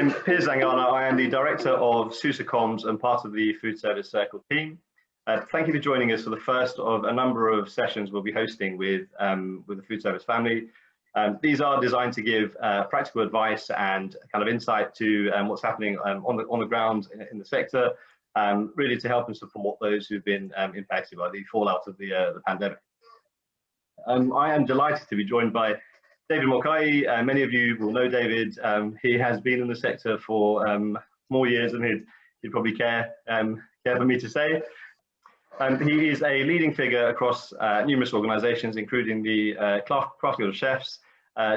I'm Piers Zangana. I am the director of SUSE Comms and part of the Food Service Circle team. Thank you for joining us for the first of a number of sessions we'll be hosting with the food service family. These are designed to give practical advice and kind of insight to what's happening on the ground in the sector, really to help and support those who've been impacted by the fallout of the pandemic. I am delighted to be joined by David Mulcahy. Many of you will know David. He has been in the sector for more years than he'd probably care for me to say. He is a leading figure across numerous organisations, including the Craft Guild of Chefs.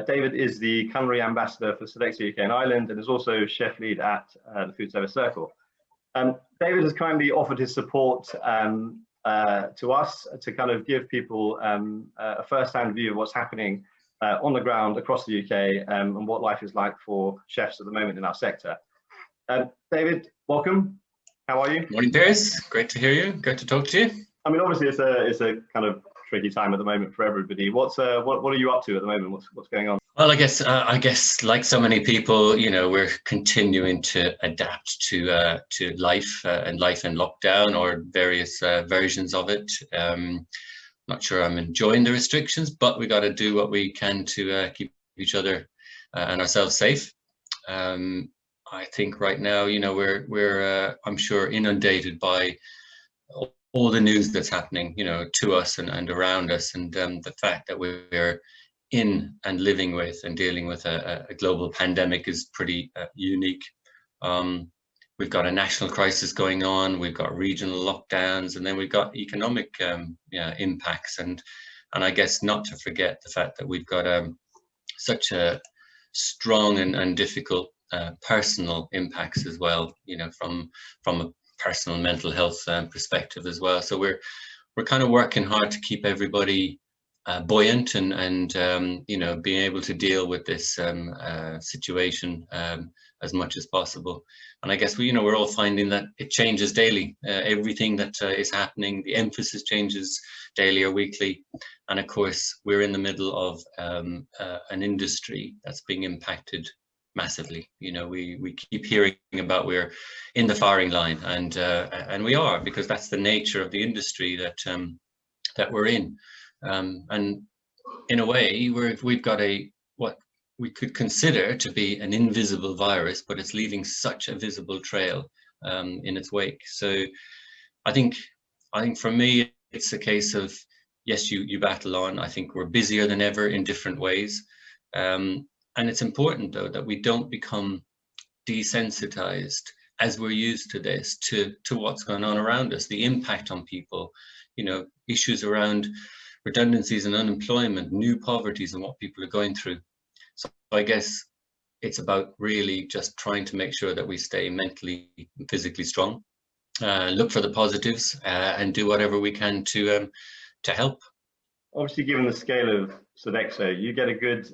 David is the culinary ambassador for Sodexo UK and Ireland, and is also chef lead at the Food Service Circle. David has kindly offered his support to us to kind of give people a first-hand view of what's happening on the ground across the UK and what life is like for chefs at the moment in our sector. David, welcome. How are you? Morning, Piers. Great to hear you. Great to talk to you. I mean, obviously, it's a kind of tricky time at the moment for everybody. What are you up to at the moment? What's going on? Well, I guess like so many people, you know, we're continuing to adapt to life and life in lockdown or various versions of it. Not sure I'm enjoying the restrictions, but we got to do what we can to keep each other and ourselves safe. I think right now, you know, we're I'm sure inundated by all the news that's happening, you know, to us and around us, and the fact that we're in and living with and dealing with a global pandemic is pretty unique. We've got a national crisis going on, we've got regional lockdowns, and then we've got economic impacts, and I guess not to forget the fact that we've got such a strong and difficult personal impacts as well, you know, from a personal mental health perspective as well. So we're kind of working hard to keep everybody buoyant and you know, being able to deal with this situation as much as possible. And I guess we're all finding that it changes daily. Everything that is happening, the emphasis changes daily or weekly. And of course, we're in the middle of an industry that's being impacted massively. You know, we keep hearing about we're in the firing line, and we are, because that's the nature of the industry that we're in. And in a way, we've got what we could consider to be an invisible virus, but it's leaving such a visible trail in its wake. So I think for me, it's a case of, yes, you battle on. I think we're busier than ever in different ways. And it's important, though, that we don't become desensitized as we're used to this, to what's going on around us, the impact on people, you know, issues around redundancies and unemployment, new poverties, and what people are going through. So I guess it's about really just trying to make sure that we stay mentally and physically strong, look for the positives, and do whatever we can to help. Obviously, given the scale of Sodexo, you get a good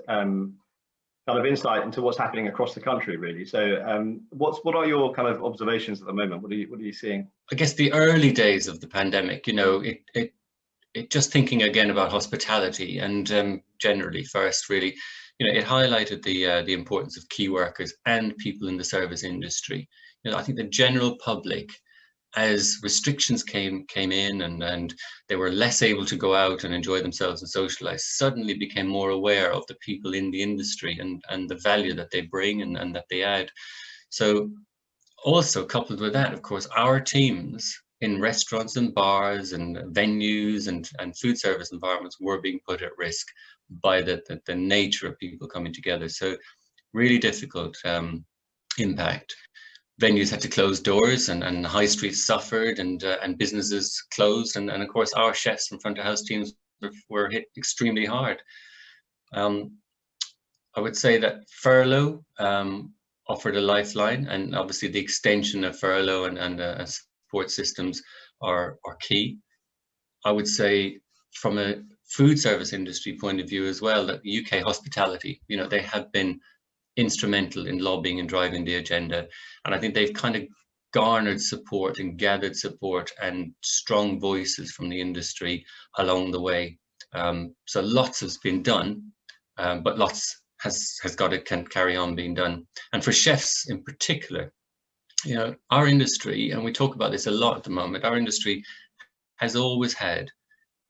kind of insight into what's happening across the country, really. So what are your kind of observations at the moment? What are you seeing? I guess the early days of the pandemic, you know, it just thinking again about hospitality and generally first, really, you know, it highlighted the importance of key workers and people in the service industry. You know, I think the general public, as restrictions came in and they were less able to go out and enjoy themselves and socialize, suddenly became more aware of the people in the industry and the value that they bring and that they add. So also coupled with that, of course, our teams in restaurants and bars and venues and food service environments were being put at risk by the nature of people coming together. So really difficult impact. Venues had to close doors and high streets suffered and businesses closed. And of course, our chefs and front of house teams were hit extremely hard. I would say that furlough offered a lifeline, and obviously the extension of furlough and support systems are key. I would say from a food service industry point of view as well, that UK hospitality, you know, they have been instrumental in lobbying and driving the agenda, and I think they've kind of garnered support and gathered support and strong voices from the industry along the way. So lots has been done, but lots has got to can carry on being done. And for chefs in particular, you know, our industry, and we talk about this a lot at the moment, our industry has always had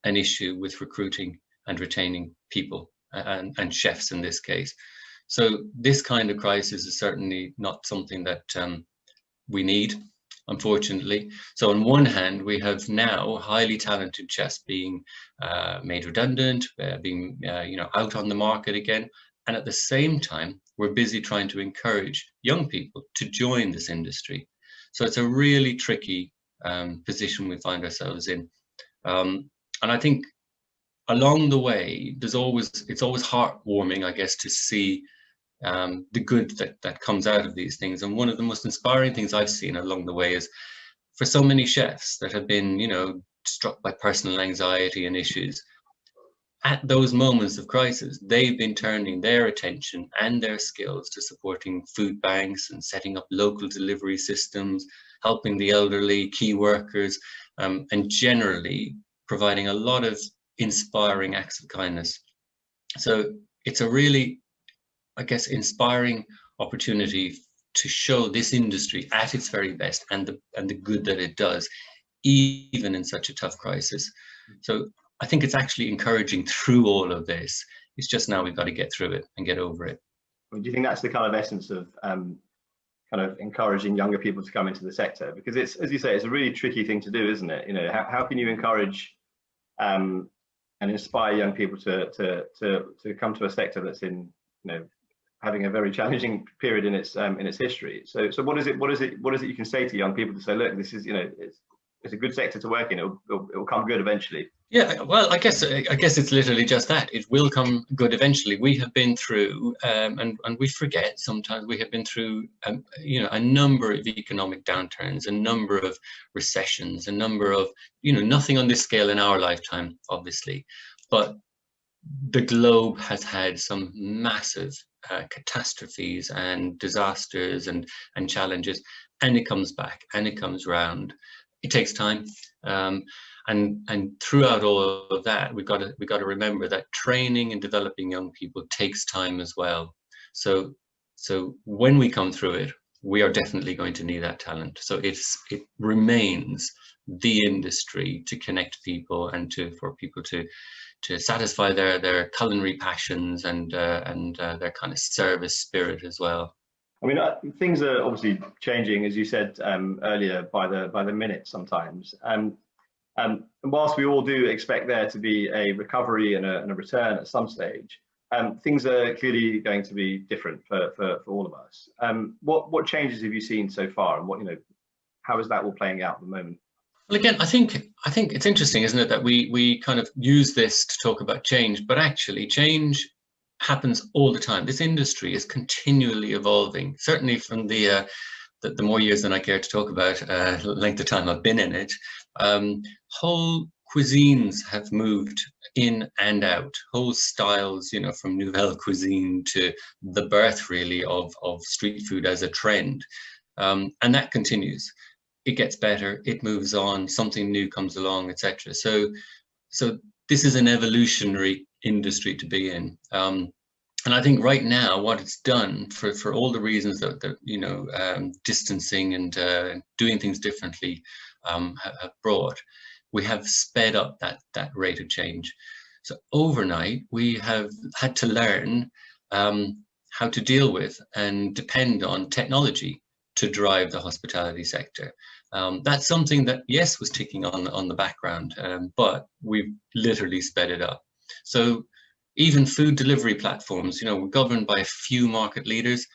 an issue with recruiting and retaining people, and chefs in this case. So this kind of crisis is certainly not something that we need, unfortunately. So on one hand, we have now highly talented chefs being made redundant, being you know, out on the market again. And at the same time, we're busy trying to encourage young people to join this industry. So it's a really tricky position we find ourselves in. And I think along the way, it's always heartwarming, I guess, to see the good that comes out of these things. And one of the most inspiring things I've seen along the way is for so many chefs that have been, you know, struck by personal anxiety and issues, at those moments of crisis, they've been turning their attention and their skills to supporting food banks and setting up local delivery systems, helping the elderly, key workers, and generally providing a lot of inspiring acts of kindness. So it's a really, I guess, inspiring opportunity to show this industry at its very best and the good that it does, even in such a tough crisis. So I think it's actually encouraging through all of this. It's just now we've got to get through it and get over it. Do you think that's the kind of essence of kind of encouraging younger people to come into the sector? Because it's, as you say, it's a really tricky thing to do, isn't it? You know, how can you encourage and inspire young people to come to a sector that's in, you know, having a very challenging period in its history? So what is it you can say to young people to say, look, this is, you know, it's a good sector to work in. It'll come good eventually. Yeah, well, I guess it's literally just that. It will come good eventually. We have been through, and we forget sometimes, we have been through, you know, a number of economic downturns, a number of recessions, a number of, you know, nothing on this scale in our lifetime, obviously, but the globe has had some massive catastrophes and disasters and challenges, and it comes back and it comes round. It takes time. And throughout all of that, we've got to remember that training and developing young people takes time as well. So when we come through it, we are definitely going to need that talent. So it remains the industry to connect people and for people to satisfy their culinary passions and their kind of service spirit as well. I mean, things are obviously changing, as you said earlier, by the minute sometimes. And whilst we all do expect there to be a recovery and a return at some stage, things are clearly going to be different for all of us. What changes have you seen so far, and how is that all playing out at the moment? Well, again, I think it's interesting, isn't it, that we kind of use this to talk about change, but actually change happens all the time. This industry is continually evolving. Certainly from the more years than I care to talk about, length of time I've been in it, whole cuisines have moved in and out, whole styles, you know, from nouvelle cuisine to the birth really of street food as a trend, and that continues. It gets better, it moves on, something new comes along, etc. So this is an evolutionary industry to be in. And I think right now what it's done for all the reasons that you know, distancing and doing things differently have brought, we have sped up that rate of change. So overnight we have had to learn how to deal with and depend on technology to drive the hospitality sector. That's something that, yes, was ticking on the background, but we've literally sped it up. So even food delivery platforms, you know, we're governed by a few market leaders.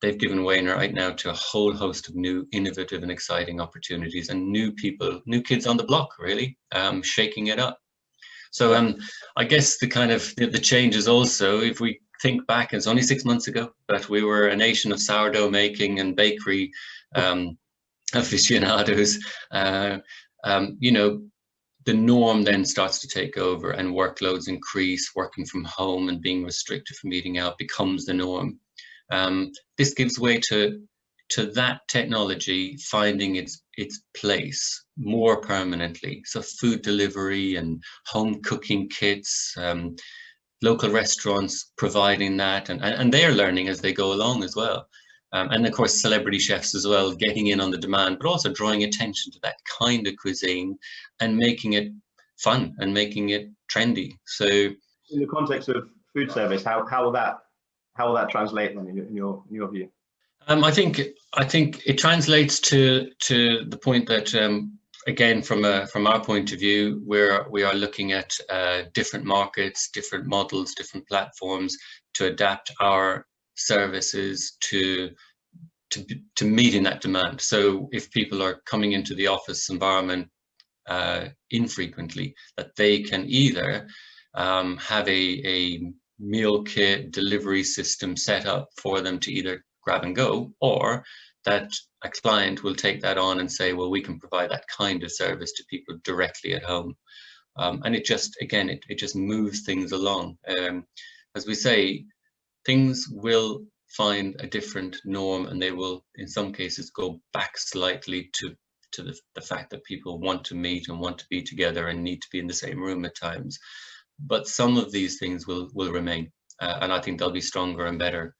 They've given way right now to a whole host of new, innovative and exciting opportunities, and new people, new kids on the block, really, shaking it up. So I guess the change is also, if we think back, it's only 6 months ago that we were a nation of sourdough making and bakery aficionados. You know, the norm then starts to take over and workloads increase. Working from home and being restricted from eating out becomes the norm. This gives way to that technology finding its place more permanently. So food delivery and home cooking kits, local restaurants providing that, and they're learning as they go along as well. And of course, celebrity chefs as well, getting in on the demand, but also drawing attention to that kind of cuisine and making it fun and making it trendy. So in the context of food service, how will that translate then in your view? I think it translates to the point that again, from our point of view, we are looking at different markets, different models, different platforms to adapt our services to meeting that demand. So if people are coming into the office environment infrequently, that they can either have a meal kit delivery system set up for them to either grab and go, or that a client will take that on and say, well, we can provide that kind of service to people directly at home. And it just, again, it just moves things along. As we say, things will find a different norm, and they will, in some cases, go back slightly to the fact that people want to meet and want to be together and need to be in the same room at times. But some of these things will remain, and I think they'll be stronger and better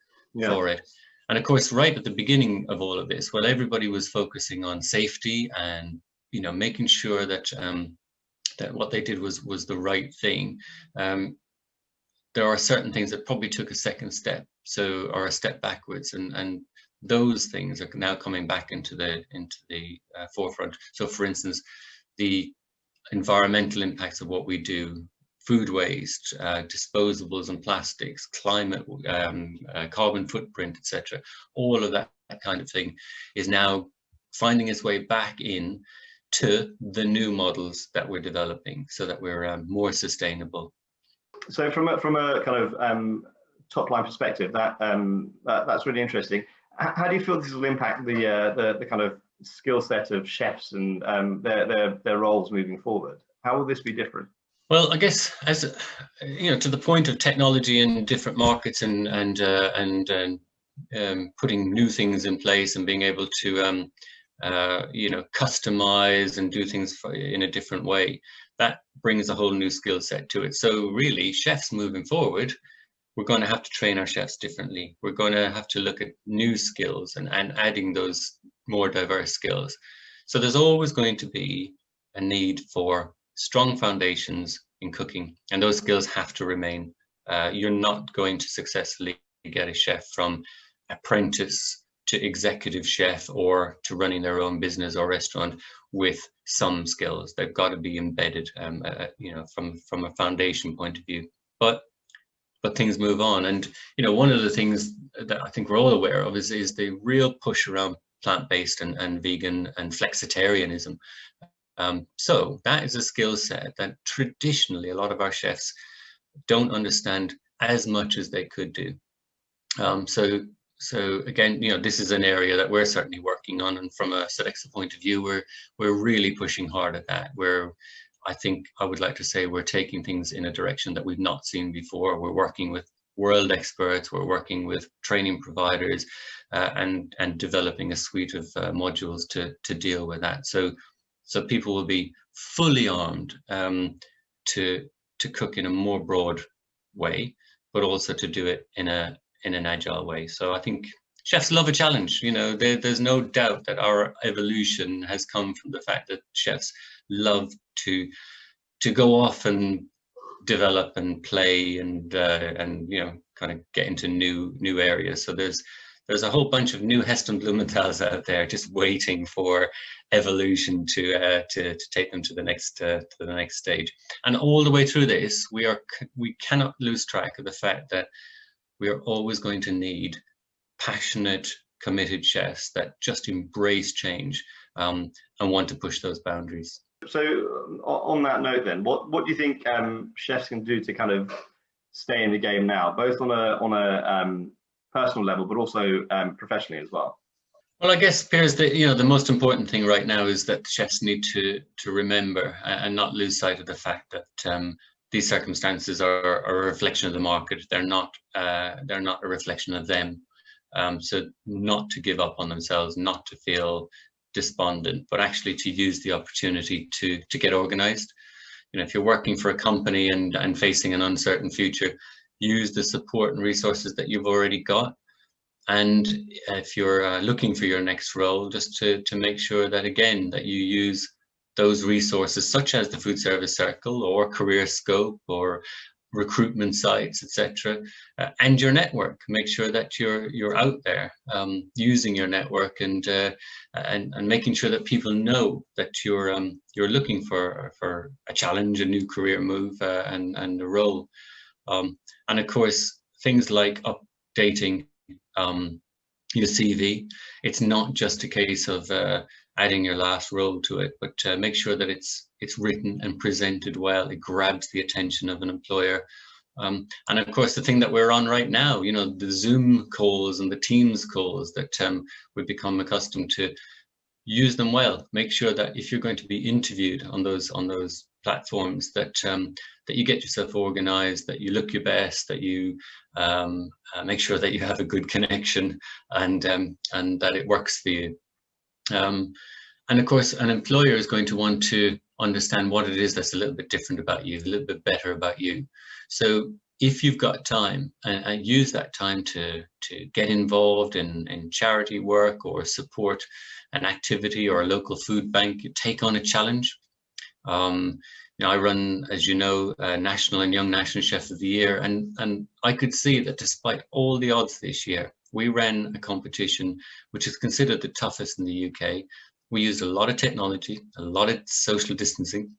for it. And of course, right at the beginning of all of this, while everybody was focusing on safety and making sure that that what they did was the right thing, there are certain things that probably took a second step, or a step backwards, and those things are now coming back into the forefront. So, for instance, the environmental impacts of what we do, food waste, disposables and plastics, climate, carbon footprint, etc. All of that kind of thing is now finding its way back in to the new models that we're developing, so that we're more sustainable. So from a kind of top line perspective, that's really interesting. How do you feel this will impact the kind of skill set of chefs and their roles moving forward? How will this be different? Well, I guess, as to the point of technology in different markets and putting new things in place and being able to customize and do things in a different way, that brings a whole new skill set to it. So really, chefs moving forward, we're going to have to train our chefs differently. We're going to have to look at new skills and adding those more diverse skills. So there's always going to be a need for strong foundations in cooking, and those skills have to remain. You're not going to successfully get a chef from apprentice to executive chef or to running their own business or restaurant with some skills. They've got to be embedded, from a foundation point of view. But things move on, and one of the things that I think we're all aware of is the real push around plant-based and vegan and flexitarianism. So that is a skill set that traditionally a lot of our chefs don't understand as much as they could do. So again, this is an area that we're certainly working on, and from a Sodexo point of view, we're really pushing hard at that. I think I would like to say we're taking things in a direction that we've not seen before. We're working with world experts, we're working with training providers, and developing a suite of modules to deal with that. So people will be fully armed to cook in a more broad way, but also to do it in an agile way. So I think chefs love a challenge. There's no doubt that our evolution has come from the fact that chefs love to go off and develop and play and kind of get into new areas. So there's a whole bunch of new Heston Blumenthal's out there just waiting for evolution to take them to the next stage. And all the way through this, we cannot lose track of the fact that we are always going to need passionate, committed chefs that just embrace change and want to push those boundaries. So on that note then, what do you think chefs can do to kind of stay in the game now, both on a personal level, but also professionally as well? Well, I guess, Piers, the most important thing right now is that chefs need to remember and not lose sight of the fact that these circumstances are a reflection of the market. They're not a reflection of them. So not to give up on themselves, not to feel despondent, but actually to use the opportunity to get organized. You know, if you're working for a company and facing an uncertain future, use the support and resources that you've already got. And if you're looking for your next role, just to make sure that, again, that you use those resources such as the Food Service Circle or Career Scope or recruitment sites, etc., and your network. Make sure that you're out there using your network and making sure that people know that you're looking for a challenge, a new career move, and a role. And of course, things like updating your CV. It's not just a case of adding your last role to it, but make sure that it's written and presented well. It grabs the attention of an employer. And of course, the thing that we're on right now, you know, the Zoom calls and the Teams calls that we've become accustomed to, use them well. Make sure that if you're going to be interviewed on those platforms, that that you get yourself organized, that you look your best, that you make sure that you have a good connection, and that it works for you. And of course, an employer is going to want to understand what it is that's a little bit different about you, a little bit better about you. So if you've got time, and use that time to get involved in charity work or support an activity or a local food bank, you take on a challenge. You know, I run, as you know, National and Young National Chef of the Year, and I could see that despite all the odds this year, we ran a competition which is considered the toughest in the UK. We used a lot of technology, a lot of social distancing,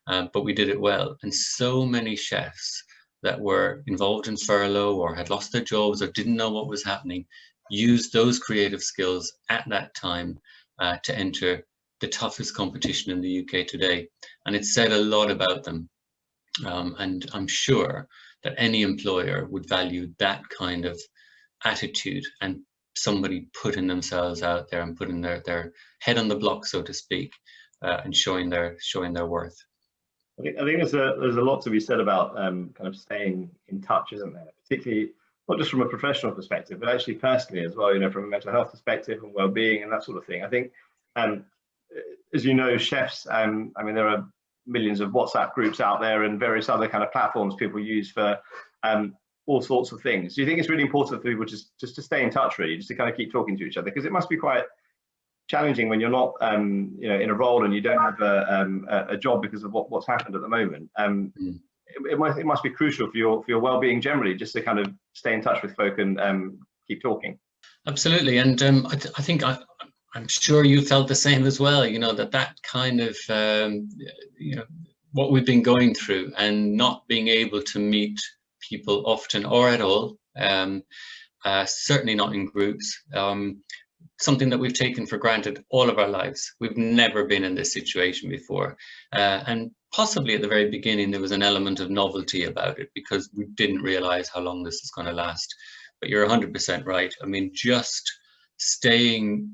but we did it well. And so many chefs that were involved in furlough or had lost their jobs or didn't know what was happening used those creative skills at that time to enter the toughest competition in the UK today. And it said a lot about them. And I'm sure that any employer would value that kind of attitude and somebody putting themselves out there and putting their head on the block, so to speak, and showing their worth. I think there's a lot to be said about kind of staying in touch, isn't there? Particularly not just from a professional perspective, but actually personally as well. You know, from a mental health perspective and well-being and that sort of thing. I think, as you know, chefs. I mean, there are millions of WhatsApp groups out there and various other kind of platforms people use for all sorts of things. Do you think it's really important for people just to stay in touch, really, just to kind of keep talking to each other? Because it must be quite challenging when you're not, you know, in a role and you don't have a job because of what's happened at the moment. It must be crucial for your well-being generally, just to kind of stay in touch with folk and keep talking. Absolutely, and I think I'm sure you felt the same as well. You know, that kind of you know, what we've been going through and not being able to meet people often or at all, certainly not in groups. Something that we've taken for granted all of our lives. We've never been in this situation before. And possibly at the very beginning, there was an element of novelty about it because we didn't realize how long this is going to last. But you're 100% right. I mean, just staying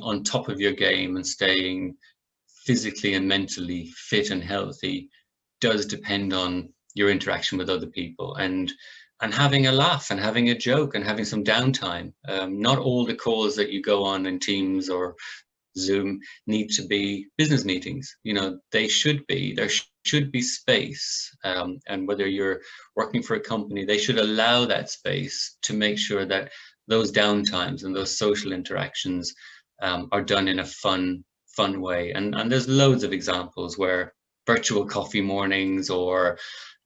on top of your game and staying physically and mentally fit and healthy does depend on your interaction with other people and having a laugh and having a joke and having some downtime. Not all the calls that you go on in Teams or Zoom need to be business meetings. You know, there should be space. And whether you're working for a company, they should allow that space to make sure that those downtimes and those social interactions are done in a fun way. And there's loads of examples where virtual coffee mornings or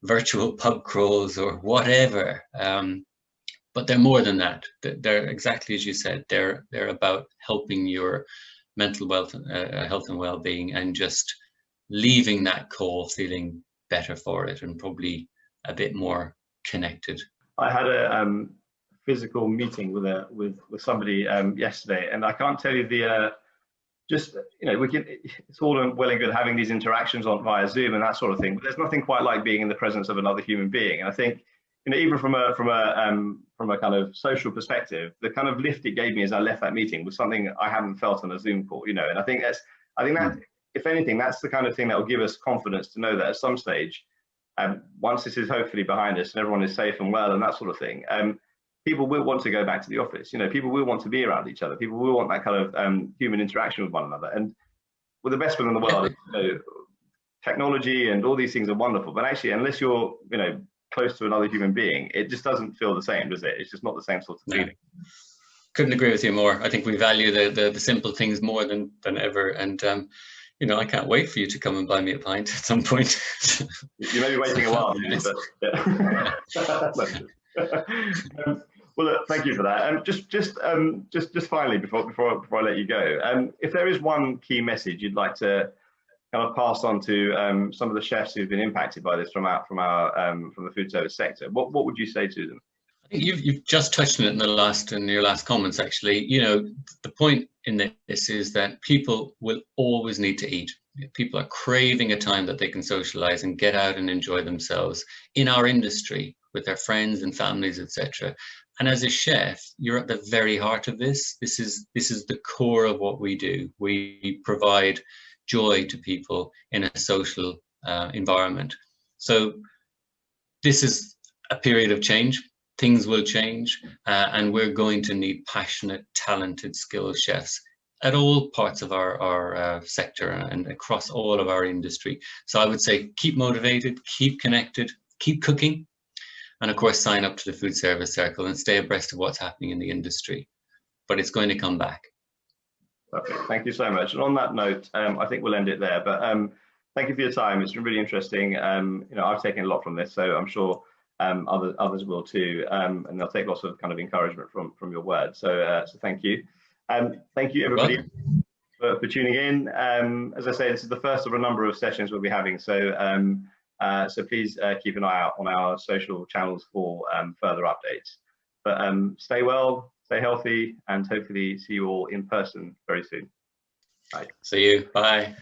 virtual pub crawls or whatever, but they're more than that. They're exactly as you said. They're about helping your mental health and well-being, and just leaving that call feeling better for it and probably a bit more connected. I had a physical meeting with somebody yesterday, and I can't tell you the just, you know, it's all well and good having these interactions via Zoom and that sort of thing, but there's nothing quite like being in the presence of another human being. And I think, you know, even from a kind of social perspective, the kind of lift it gave me as I left that meeting was something I haven't felt on a Zoom call, you know. And I think that, if anything, that's the kind of thing that will give us confidence to know that at some stage, once this is hopefully behind us and everyone is safe and well and that sort of thing, people will want to go back to the office. You know, people will want to be around each other. People will want that kind of human interaction with one another. And with the best will in the world, you know, technology and all these things are wonderful, but actually, unless you're, you know, close to another human being, it just doesn't feel the same, does it? It's just not the same sort of feeling. Couldn't agree with you more. I think we value the simple things more than ever, and you know, I can't wait for you to come and buy me a pint at some point. You may be waiting a while, but yeah. Well, look, thank you for that. Just finally, before I let you go, if there is one key message you'd like to kind of pass on to some of the chefs who've been impacted by this from the food service sector, what would you say to them? I think you've just touched on it in your last comments. Actually, you know, the point in this is that people will always need to eat. People are craving a time that they can socialize and get out and enjoy themselves in our industry with their friends and families, etc. And as a chef, you're at the very heart of this. This is the core of what we do. We provide joy to people in a social environment. So this is a period of change. Things will change, and we're going to need passionate, talented, skilled chefs at all parts of our sector and across all of our industry. So I would say keep motivated, keep connected, keep cooking, and of course sign up to the Food Service Circle and stay abreast of what's happening in the industry. But it's going to come back. Perfect. Thank you so much. And on that note, I think we'll end it there. But thank you for your time. It's been really interesting. You know, I've taken a lot from this, so I'm sure others will too, and they'll take lots of kind of encouragement from your words. So thank you. Thank you everybody for tuning in. As I say, this is the first of a number of sessions we'll be having. So so please keep an eye out on our social channels for further updates. But stay well, stay healthy, and hopefully see you all in person very soon. Bye. See you. Bye.